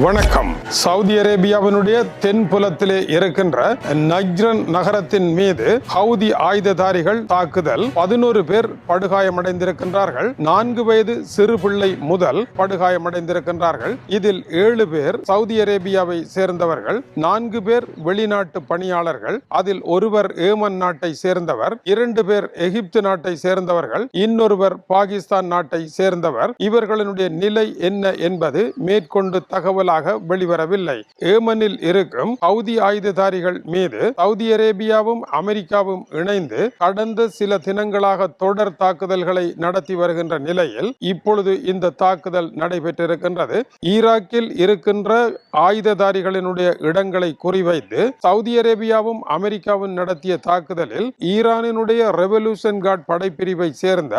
வணக்கம். சவுதி அரேபியாவினுடைய தென்புலத்திலே இருக்கின்ற நஜ்ரன் நகரத்தின் மீது ஹவுதி ஆயுததாரிகள் தாக்குதல். 11 பேர் படுகாயமடைந்திருக்கின்றார்கள். 4 வயது சிறு பிள்ளை முதல் படுகாயமடைந்திருக்கின்றார்கள். இதில் 7 பேர் சவுதி அரேபியாவை சேர்ந்தவர்கள், 4 பேர் வெளிநாட்டு பணியாளர்கள். அதில் ஒருவர் ஏமன் நாட்டை சேர்ந்தவர், 2 பேர் எகிப்து நாட்டை சேர்ந்தவர்கள், இன்னொருவர் பாகிஸ்தான் நாட்டை சேர்ந்தவர். இவர்களுடைய நிலை என்ன என்பது மேற்கொண்டு தகவலாக வெளிவரவில்லை. ஏமனில் இருக்கும் ஹவுதி ஆயுததாரிகள் மீது சவுதி அரேபியாவும் அமெரிக்காவும் இணைந்து கடந்த சில தினங்களாக தொடர் தாக்குதல்களை நடத்தி வருகின்ற நிலையில் இப்பொழுது இந்த தாக்குதல் நடைபெற்றிருக்கின்றது. ஈராக்கில் இருக்கின்ற ஆயுததாரிகளினுடைய இடங்களை குறிவைத்து சவுதி அரேபியாவும் அமெரிக்காவும் நடத்திய தாக்குதலில் ஈரானினுடைய ரெவல்யூஷன் கார்ட் படைப்பிரிவை சேர்ந்த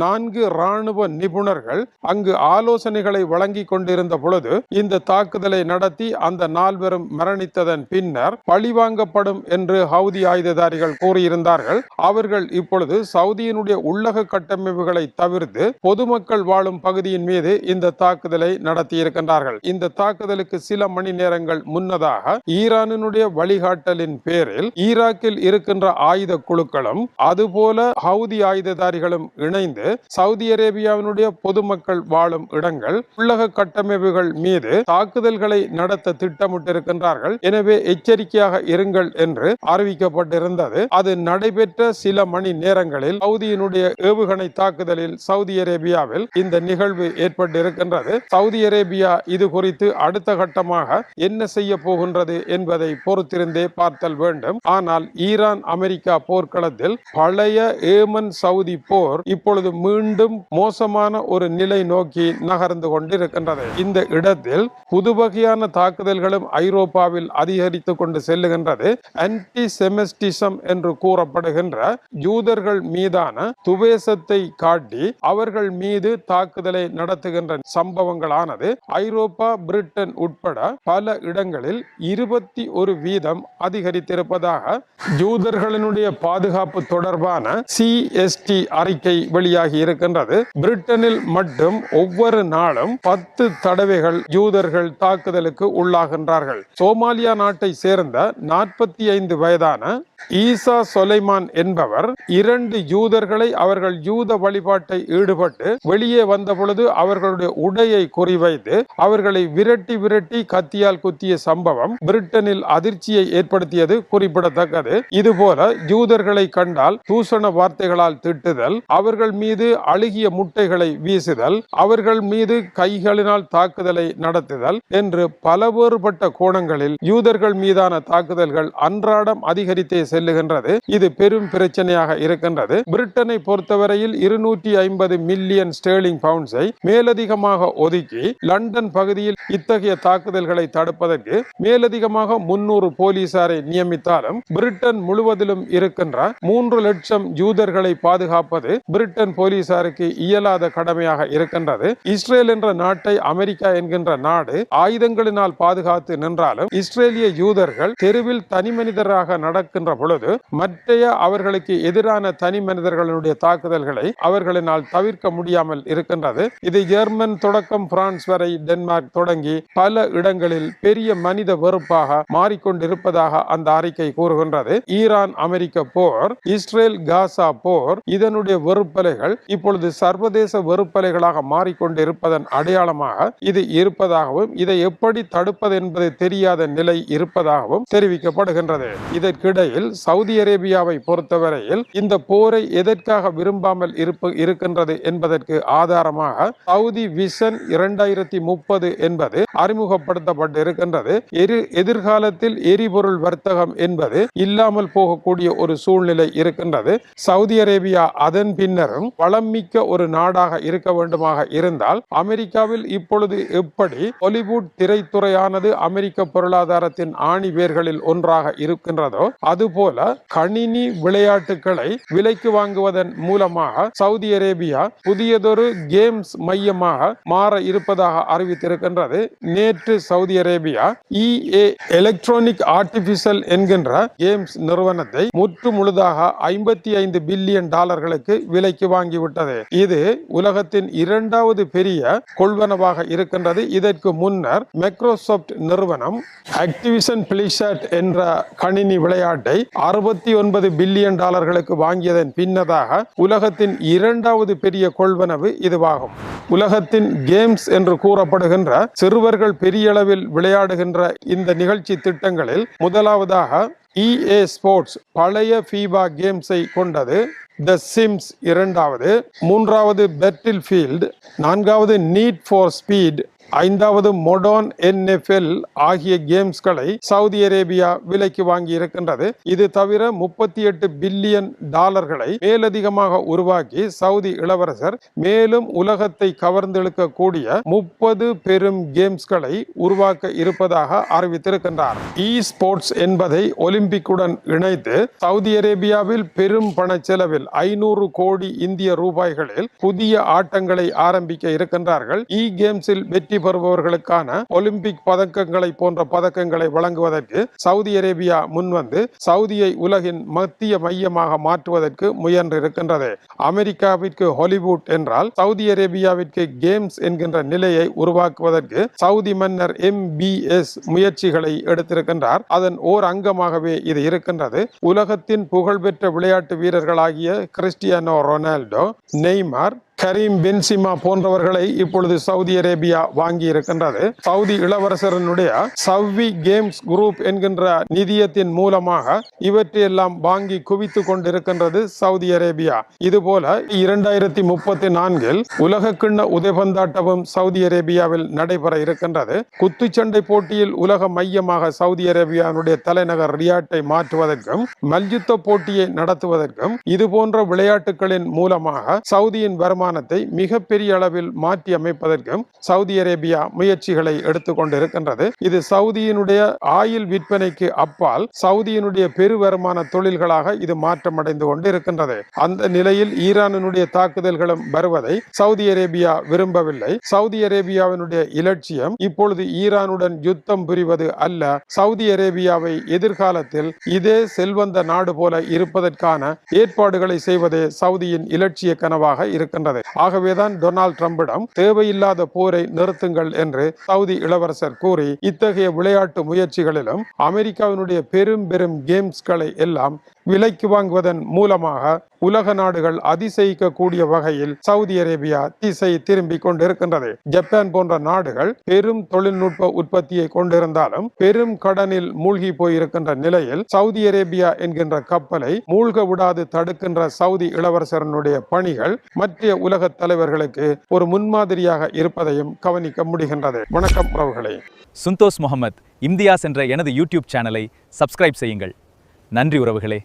4 இராணுவ நிபுணர்கள் அங்கு ஆலோசனைகளை வழங்கி கொண்டிருந்த பொழுது இந்த தாக்குதலை நடத்தி அந்த 4 மரணித்ததன் பின்னர் பழிவாங்கப்படும் என்று ஹவுதி ஆயுததாரிகள் கூறியிருந்தார்கள். அவர்கள் இப்பொழுது சவுதியினுடைய உள்ளக கட்டமைப்புகளை தவிர்த்து பொதுமக்கள் வாழும் பகுதியின் மீது இந்த தாக்குதலை நடத்தி இருக்கின்றார்கள். இந்த தாக்குதலுக்கு சில மணி நேரங்கள் முன்னதாக ஈரானினுடைய வழிகாட்டலின் பேரில் ஈராக்கில் இருக்கின்ற ஆயுத குழுக்களும் அதுபோல ஹவுதி ஆயுததாரிகளும் இணைந்து சவுதி அரேபியாவினுடைய பொதுமக்கள் வாழும் இடங்கள் உள்ளக கட்டமைப்புகள் மீது தாக்குதல்களை நடத்த திட்டமிட்டிருக்கின்றார்கள். எனவே எச்சரிக்கையாக இருங்கள் என்று அறிவிக்கப்பட்டிருந்தது. அது நடைபெற்ற சில மணி நேரங்களில் சவுதியினுடைய ஏவுகணை தாக்குதலில் சவுதி அரேபியாவில் இந்த நிகழ்வு ஏற்பட்டிருக்கின்றது. சவுதி அரேபியா இது குறித்து அடுத்த கட்டமாக என்ன செய்ய போகின்றது என்பதை பொறுத்திருந்தே பார்த்தல் வேண்டும். ஆனால் ஈரான் அமெரிக்கா போர்க்களத்தில் பழைய ஏமன் சவுதி போர் இப்பொழுது மீண்டும் மோசமான ஒரு நிலை நோக்கி நகர்ந்து கொண்டிருக்கின்றது. இந்த இடத்தில் புது வகையான தாக்குதல்களும் ஐரோப்பாவில் அதிகரித்துக் கொண்டு செல்லுகின்றது. ஆன்டி செமிட்டிசம் என்று கூறப்படுகின்ற யூதர்கள் மீதான துவேஷத்தை காட்டி அவர்கள் மீது தாக்குதலை நடத்துகின்ற சம்பவங்களானது ஐரோப்பா, பிரிட்டன் உட்பட பல இடங்களில் 21% அதிகரித்திருப்பதாக யூதர்களினுடைய பாதுகாப்பு தொடர்பான CST அறிக்கை வெளியாகி இருக்கின்றது. பிரிட்டனில் மட்டும் ஒவ்வொரு நாளும் 10 தடவைகள் யூதர்கள் தாக்குதலுக்கு உள்ளாகின்றார்கள். சோமாலியா நாட்டை சேர்ந்த 45 வயதான ஈசா சொலைமான் என்பவர் 2 யூதர்களை அவர்கள் யூத வழிபாட்டை ஈடுபட்டு வெளியே வந்த பொழுது அவர்களுடைய உடையை குறிவைத்து அவர்களை விரட்டி கத்தியால் குத்திய சம்பவம் பிரிட்டனில் அதிர்ச்சியை ஏற்படுத்தியது குறிப்பிடத்தக்கது. இதுபோல யூதர்களை கண்டால் தூஷண வார்த்தைகளால் திட்டுதல், அவர்கள் மீது அழுகிய முட்டைகளை வீசுதல், அவர்கள் மீது கைகளினால் தாக்குதலை நடத்துதல் என்று பலவேறுபட்ட கோணங்களில் யூதர்கள் மீதான தாக்குதல்கள் அன்றாடம் அதிகரித்தே செல்லுகின்றது. இது பெரும் பிரச்சனையாக இருக்கின்றது. பிரிட்டனை பொறுத்தவரையில் 250 மில்லியன் ஸ்டெர்லிங் பவுண்ட்ஸை மேலதிகமாக ஒதுக்கி லண்டன் பகுதியில் இத்தகைய தாக்குதல்களை தடுப்பதற்கு மேலதிகமாக 300 போலீசாரை நியமித்தாலும் பிரிட்டன் முழுவதிலும் இருக்கின்ற 3 லட்சம் யூதர்களை பாதுகாப்பது பிரிட்டன் போலீசாருக்கு இயலாத கடமையாக இருக்கின்றது. இஸ்ரேல் என்ற நாட்டை அமெரிக்கா என்கின்ற நாடு ஆயுதங்களினால் பாதுகாத்து நின்றாலும் இஸ்ரேலிய யூதர்கள் தெருவில் தனி மனிதராக நடக்கின்ற பொழுது மற்றைய அவர்களுக்கு எதிரான தனி மனிதர்களுடைய தாக்குதல்களை அவர்களினால் தவிர்க்க முடியாமல் இருக்கின்றது. இது ஜெர்மன் தொடக்கம் பிரான்ஸ் வரை டென்மார்க் தொடங்கி பல இடங்களில் பெரிய மனித வெறுப்பாக மாறிக்கொண்டிருப்பதாக அந்த அறிக்கை கூறுகின்றது. ஈரான் அமெரிக்க போர், இஸ்ரேல் காசா போர், இதனுடைய வெறுப்பலைகள் இப்பொழுது சர்வதேச வெறுப்பலைகளாக மாறிக்கொண்டிருப்பதன் அடையாளமாக இது இருப்பதாகவும் இதை எப்படி தடுப்பது என்பது தெரியாத நிலை இருப்பதாகவும் தெரிவிக்கப்படுகின்றது. இதற்கிடையில் சவுதி அரேபியாவை பொறுத்தவரையில் இந்த போரை எதற்காக விரும்பாமல் இருக்கின்றது என்பதற்கு ஆதாரமாக சவுதி விஷன் 2030 என்பது அறிமுகப்படுத்தப்பட்டு இருக்கின்றது. எதிர்காலத்தில் எரிபொருள் வர்த்தகம் என்பது இல்லாமல் போகக்கூடிய ஒரு சூழ்நிலை இருக்கின்றது. சவுதி அரேபியா அதன் பின்னரும் வளம் மிக்க ஒரு நாடாக இருக்க வேண்டுமாக இருந்தால் அமெரிக்காவில் இப்பொழுது எப்படி ஹாலிவுட் திரைத்துறையானது அமெரிக்க பொருளாதாரத்தின் ஆணி வேர்களில் ஒன்றாக இருக்கின்றதோ அதுபோல கணினி விளையாட்டுகளை விலைக்கு வாங்குவதன் மூலமாக சவுதி அரேபியா புதியதொரு கேம்ஸ் மையமாக மாற இருப்பதாக அறிவித்திருக்கின்றது. நேற்று Saudi Arabia EA electronic artificial என்கின்ற கேம்ஸ் நிறுவனத்தை முற்று முழுதாக $55 பில்லியன் விலைக்கு வாங்கிவிட்டது. இது உலகத்தின் 2வது பெரிய கொள்வனவாக இருக்கின்றது. இதற்கு முன் முன்னர் மைக்ரோசாப்ட் நிறுவனம் ஆக்டிவிஷன் பிளிஷர்ட் என்ற கணினி விளையாட்டை $69 பில்லியன் வாங்கியதன் பின்னதாக உலகத்தின் இரண்டாவது பெரிய கொள்வனவு இதுவாகும். உலகத்தின் கேம்ஸ் என்று கூறப்படுகின்ற சிறுவர்கள் பெரிய அளவில் விளையாடுகின்ற இந்த நிகழ்ச்சி திட்டங்களில் முதலாவதாக EA ஸ்போர்ட்ஸ் பழைய ஃபீபா கேம்ஸை கொண்டது, த சிம்ஸ் இரண்டாவது, மூன்றாவது பேட்டில் ஃபீல்ட், நான்காவது நீட் ஃபார் ஸ்பீட், ஐந்தாவது மொடர்ன் NFL ஆகிய கேம்ஸ்களை சவுதி அரேபியா விலைக்கு வாங்கி இருக்கின்றது. இது தவிர $38 பில்லியன் மேலதிகமாக உருவாக்கி சவுதி இளவரசர் மேலும் உலகத்தை கவர்ந்தெழுக்கக்கூடிய 30 பெரும் கேம்ஸ்களை உருவாக்க இருப்பதாக அறிவித்திருக்கின்றார். ஸ்போர்ட்ஸ் என்பதை ஒலிம்பிக்குடன் இணைத்து சவுதி அரேபியாவில் பெரும் பண செலவில் 500 கோடி இந்திய ரூபாய்களில் புதிய ஆட்டங்களை ஆரம்பிக்க இருக்கின்றார்கள். கேம்ஸில் வெற்றி பெறுபவர்களுக்கான ஒலிம்பிக் பதக்கங்களை போன்ற பதக்கங்களை வழங்குவதற்கு சவுதி அரேபியா முன்வந்து சவுதியை உலகின் மத்திய மையமாக மாற்றுவதற்கு முயன்றிருக்கின்றது. அமெரிக்காவிற்கு ஹாலிவுட் என்றால் சவுதி அரேபியாவிற்கு கேம்ஸ் என்கின்ற நிலையை உருவாக்குவதற்கு சவுதி மன்னர் MBS முயற்சிகளை எடுத்திருக்கின்றார். அதன் ஓர் அங்கமாகவே இது இருக்கின்றது. உலகத்தின் புகழ்பெற்ற விளையாட்டு வீரர்களாகிய கிறிஸ்டியானோ ரொனால்டோ, நெய்மார், கரீம் பென்சிமா போன்றவர்களை இப்பொழுது சவுதி அரேபியா வாங்கி இருக்கின்றது. சவுதி இளவரசரனுடைய சவ்வி கேம்ஸ் குரூப் என்கின்ற நிதியத்தின் மூலமாக இவற்றையெல்லாம் வாங்கி குவித்து கொண்டிருக்கின்றது சவுதி அரேபியா. இதுபோல 2034 உலக கிண்ண உதைபந்தாட்டமும் சவுதி அரேபியாவில் நடைபெற இருக்கின்றது. குத்துச்சண்டை போட்டியில் உலக மையமாக சவுதி அரேபியாவுடைய தலைநகர் ரியாட்டை மாற்றுவதற்கும் மல்யுத்த போட்டியை நடத்துவதற்கும் இதுபோன்ற விளையாட்டுகளின் மூலமாக சவுதியின் வருமானம் மிகப்பெரிய அளவில் மாற்றி அமைப்பதற்கும் சவுதி அரேபியா முயற்சிகளை எடுத்துக்கொண்டிருக்கின்றது. இது சவுதியினுடைய ஆயில் விற்பனைக்கு அப்பால் சவுதியினுடைய பெரு வருமான தொழில்களாக இது மாற்றமடைந்து கொண்டிருக்கின்றது. அந்த நிலையில் ஈரானினுடைய தாக்குதல்களும் வருவதை சவுதி அரேபியா விரும்பவில்லை. சவுதி அரேபியாவினுடைய இலட்சியம் இப்பொழுது ஈரானுடன் யுத்தம் புரிவது அல்ல, சவுதி அரேபியாவை எதிர்காலத்தில் இதே செல்வந்த நாடு போல இருப்பதற்கான ஏற்பாடுகளை செய்வதே சவுதியின் இலட்சிய கனவாக இருக்கின்றது. ஆகவேதான் டொனால்ட் ட்ரம்பிடம் தேவையில்லாத போரை நிறுத்துங்கள் என்று சவுதி இளவரசர் கூறி இத்தகைய விளையாட்டு முயற்சிகளிலும் அமெரிக்காவினுடைய பெரும் கேம்ஸ்களை எல்லாம் விலைக்கு வாங்குவதன் மூலமாக உலக நாடுகள் அதிசயிக்கக்கூடிய வகையில் சவுதி அரேபியா திசை திரும்பி கொண்டிருக்கின்றது. ஜப்பான் போன்ற நாடுகள் பெரும் தொழில்நுட்ப உற்பத்தியை கொண்டிருந்தாலும் பெரும் கடனில் மூழ்கி போயிருக்கின்ற நிலையில் சவுதி அரேபியா என்கின்ற கப்பலை மூழ்க விடாது தடுக்கின்ற சவுதி இளவரசரனுடைய பணிகள் மற்ற உலக தலைவர்களுக்கு ஒரு முன்மாதிரியாக இருப்பதையும் கவனிக்க முடிகின்றது. வணக்கம் உறவுகளே. சுந்தோஸ் முகமது இம்தியாஸ் என்ற எனது யூடியூப் சேனலை சப்ஸ்கிரைப் செய்யுங்கள். நன்றி உறவுகளே.